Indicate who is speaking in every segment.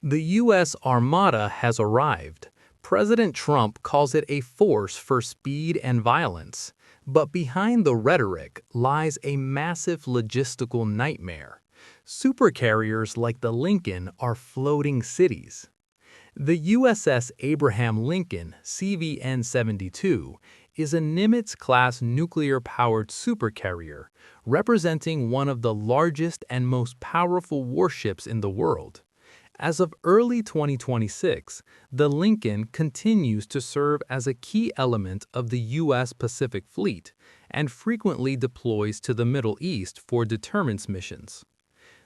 Speaker 1: The U.S. Armada has arrived. President Trump calls it a force for speed and violence. But behind the rhetoric lies a massive logistical nightmare. Supercarriers like the Lincoln are floating cities. The USS Abraham Lincoln CVN-72 is a Nimitz-class nuclear-powered supercarrier, representing one of the largest and most powerful warships in the world. As of early 2026, the Lincoln continues to serve as a key element of the U.S. Pacific Fleet and frequently deploys to the Middle East for deterrence missions.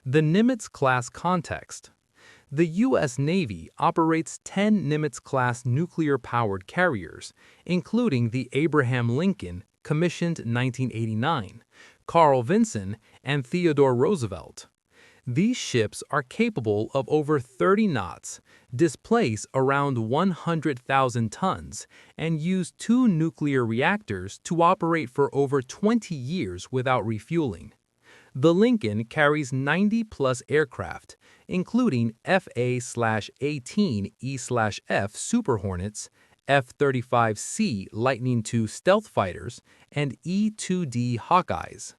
Speaker 1: The Nimitz-class context. The U.S. Navy operates 10 Nimitz-class nuclear-powered carriers, including the Abraham Lincoln, commissioned 1989, Carl Vinson, and Theodore Roosevelt. These ships are capable of over 30 knots, displace around 100,000 tons, and use 2 nuclear reactors to operate for over 20 years without refueling. The Lincoln carries 90-plus aircraft, including FA/18E/F Super Hornets, F-35C Lightning II stealth fighters, and E-2D Hawkeyes.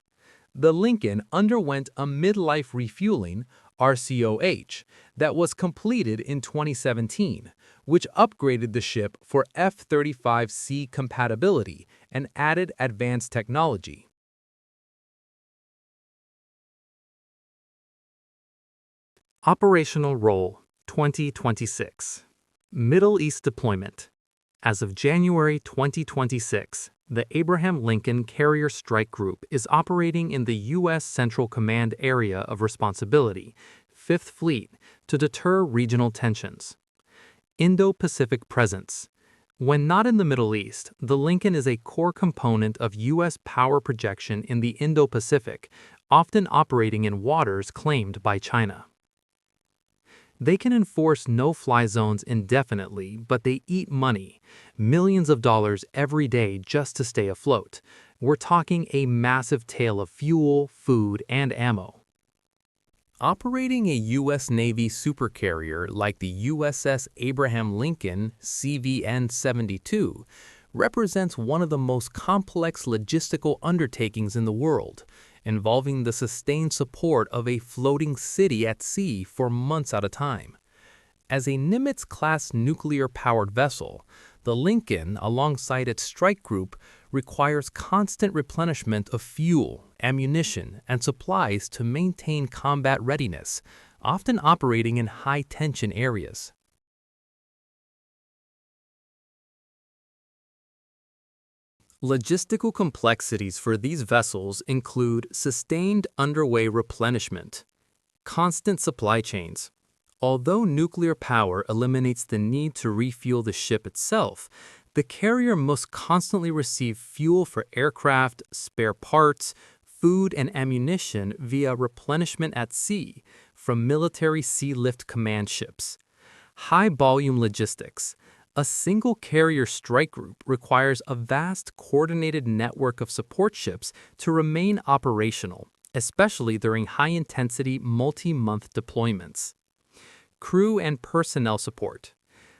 Speaker 1: The Lincoln underwent a midlife refueling (RCOH) that was completed in 2017, which upgraded the ship for F-35C compatibility and added advanced technology. Operational Role 2026 Middle East Deployment. As of January 2026, the Abraham Lincoln Carrier Strike Group is operating in the U.S. Central Command Area of Responsibility, 5th Fleet, to deter regional tensions. Indo-Pacific Presence. When not in the Middle East, the Lincoln is a core component of U.S. power projection in the Indo-Pacific, often operating in waters claimed by China. They can enforce no-fly zones indefinitely, but they eat money, millions of dollars every day just to stay afloat. We're talking a massive tale of fuel, food, and ammo. Operating a U.S. Navy supercarrier like the USS Abraham Lincoln CVN-72 represents one of the most complex logistical undertakings in the world, involving the sustained support of a floating city at sea for months at a time. As a Nimitz-class nuclear-powered vessel, the Lincoln, alongside its strike group, requires constant replenishment of fuel, ammunition, and supplies to maintain combat readiness, often operating in high-tension areas. Logistical complexities for these vessels include sustained underway replenishment, constant supply chains. Although nuclear power eliminates the need to refuel the ship itself, the carrier must constantly receive fuel for aircraft, spare parts, food, and ammunition via replenishment at sea from military Sea Lift Command ships. High-volume logistics. A single carrier strike group requires a vast coordinated network of support ships to remain operational, especially during high-intensity multi-month deployments. Crew and personnel support.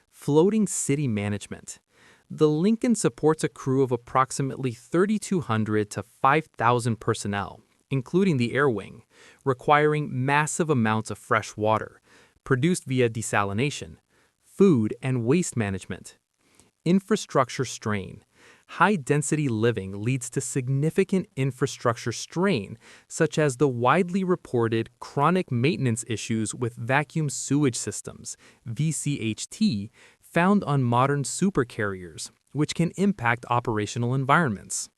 Speaker 1: Floating city management. The Lincoln supports a crew of approximately 3,200 to 5,000 personnel, including the air wing, requiring massive amounts of fresh water, produced via desalination, food and waste management. Infrastructure strain. High-density living leads to significant infrastructure strain, such as the widely reported chronic maintenance issues with vacuum sewage systems, VCHT, found on modern supercarriers, which can impact operational environments.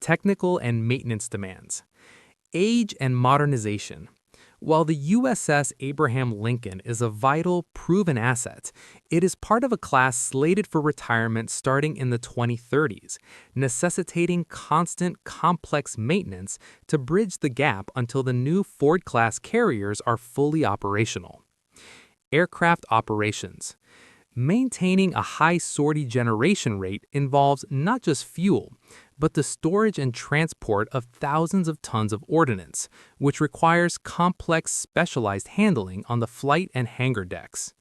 Speaker 1: Technical and maintenance demands. Age and modernization. While the USS Abraham Lincoln is a vital, proven asset, it is part of a class slated for retirement starting in the 2030s, necessitating constant, complex maintenance to bridge the gap until the new Ford-class carriers are fully operational. Aircraft operations. Maintaining a high sortie generation rate involves not just fuel, but the storage and transport of thousands of tons of ordnance, which requires complex specialized handling on the flight and hangar decks.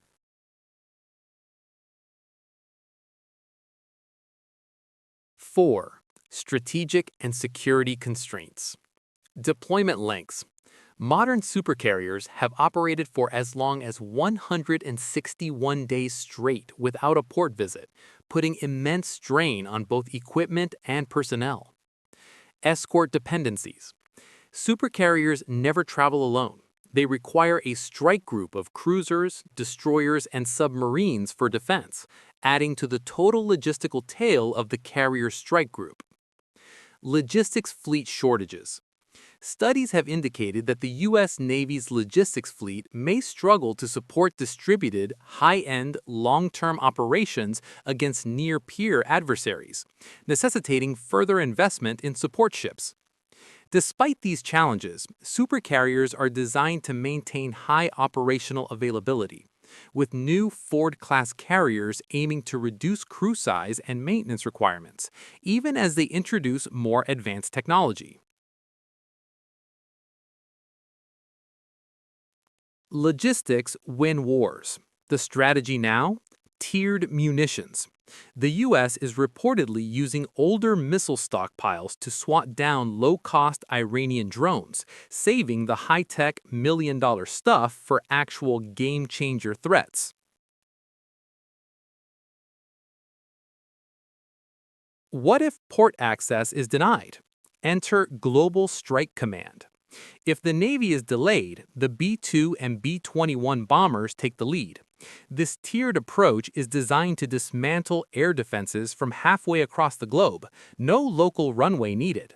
Speaker 1: 4. Strategic and security constraints. Deployment lengths. Modern supercarriers have operated for as long as 161 days straight without a port visit, putting immense strain on both equipment and personnel. Escort dependencies. Supercarriers never travel alone. They require a strike group of cruisers, destroyers, and submarines for defense, adding to the total logistical tail of the carrier strike group. Logistics fleet shortages. Studies have indicated that the U.S. Navy's logistics fleet may struggle to support distributed, high-end, long-term operations against near-peer adversaries, necessitating further investment in support ships. Despite these challenges, supercarriers are designed to maintain high operational availability, with new Ford-class carriers aiming to reduce crew size and maintenance requirements, even as they introduce more advanced technology. Logistics win wars. The strategy now? Tiered munitions. The U.S. is reportedly using older missile stockpiles to swat down low-cost Iranian drones, saving the high-tech million-dollar stuff for actual game-changer threats. What if port access is denied? Enter Global Strike Command. If the Navy is delayed, the B-2 and B-21 bombers take the lead. This tiered approach is designed to dismantle air defenses from halfway across the globe, no local runway needed.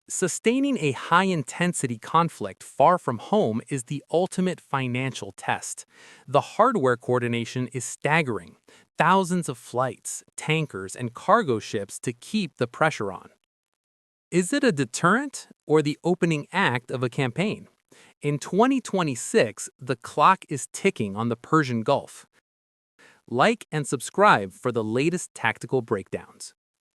Speaker 1: Sustaining a high-intensity conflict far from home is the ultimate financial test. The hardware coordination is staggering. Thousands of flights, tankers, and cargo ships to keep the pressure on. Is it a deterrent or the opening act of a campaign? In 2026, the clock is ticking on the Persian Gulf. Like and subscribe for the latest tactical breakdowns.